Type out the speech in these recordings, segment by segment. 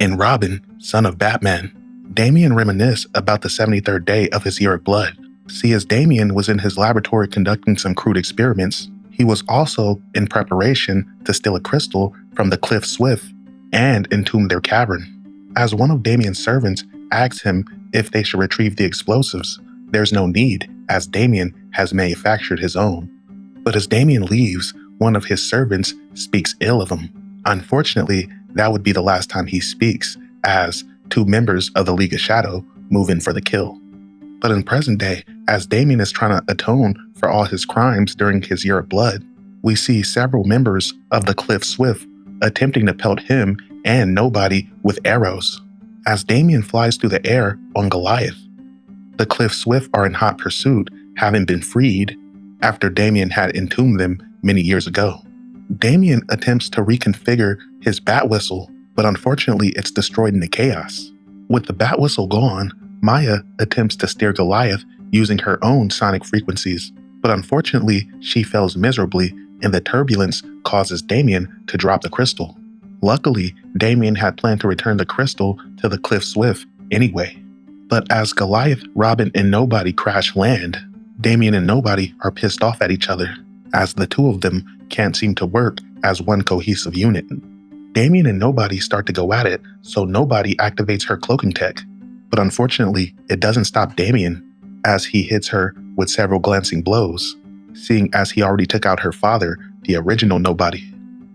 In Robin, son of Batman, Damian reminisced about the 73rd day of his year of blood. See, as Damian was in his laboratory conducting some crude experiments, he was also in preparation to steal a crystal from the Cliff Swift and entomb their cavern. As one of Damian's servants asks him if they should retrieve the explosives, there's no need, as Damian has manufactured his own. But as Damian leaves, one of his servants speaks ill of him. Unfortunately, that would be the last time he speaks, as two members of the League of Shadow move in for the kill. But in present day, as Damian is trying to atone for all his crimes during his year of blood, we see several members of the Cliff Swift attempting to pelt him and Nobody with arrows. As Damian flies through the air on Goliath, the Cliff Swift are in hot pursuit, having been freed after Damian had entombed them many years ago. Damian attempts to reconfigure his bat whistle, but unfortunately it's destroyed in the chaos. With the bat whistle gone, Maya attempts to steer Goliath using her own sonic frequencies, but unfortunately she fails miserably and the turbulence causes Damian to drop the crystal. Luckily, Damian had planned to return the crystal to the Cliff Swift anyway. But as Goliath, Robin, and Nobody crash land, Damian and Nobody are pissed off at each other, as the two of them can't seem to work as one cohesive unit. Damian and Nobody start to go at it, so Nobody activates her cloaking tech. But unfortunately, it doesn't stop Damian, as he hits her with several glancing blows, seeing as he already took out her father, the original Nobody.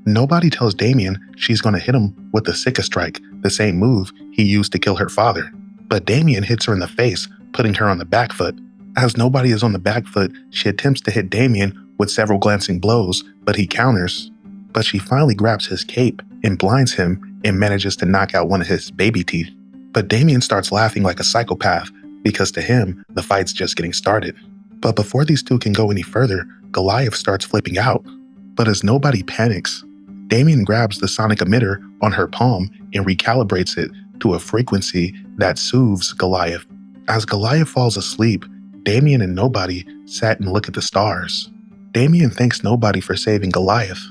Nobody tells Damian she's going to hit him with the Sika Strike, the same move he used to kill her father. But Damian hits her in the face, putting her on the back foot. As Nobody is on the back foot, she attempts to hit Damian with several glancing blows, but he counters. But she finally grabs his cape and blinds him and manages to knock out one of his baby teeth. But Damian starts laughing like a psychopath, because to him, the fight's just getting started. But before these two can go any further, Goliath starts flipping out. But as Nobody panics, Damian grabs the sonic emitter on her palm and recalibrates it to a frequency that soothes Goliath. As Goliath falls asleep, Damian and Nobody sat and look at the stars. Damian thanks Nobody for saving Goliath,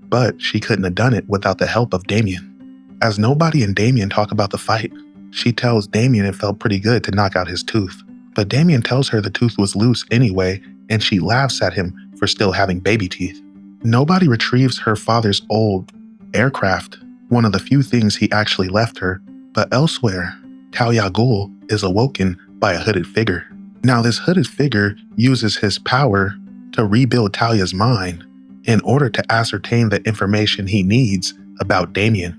but she couldn't have done it without the help of Damian. As Nobody and Damian talk about the fight, she tells Damian it felt pretty good to knock out his tooth, but Damian tells her the tooth was loose anyway, and she laughs at him for still having baby teeth. Nobody retrieves her father's old aircraft, one of the few things he actually left her, but elsewhere, Talia Ghul is awoken by a hooded figure. Now this hooded figure uses his power to rebuild Talia's mind in order to ascertain the information he needs about Damian.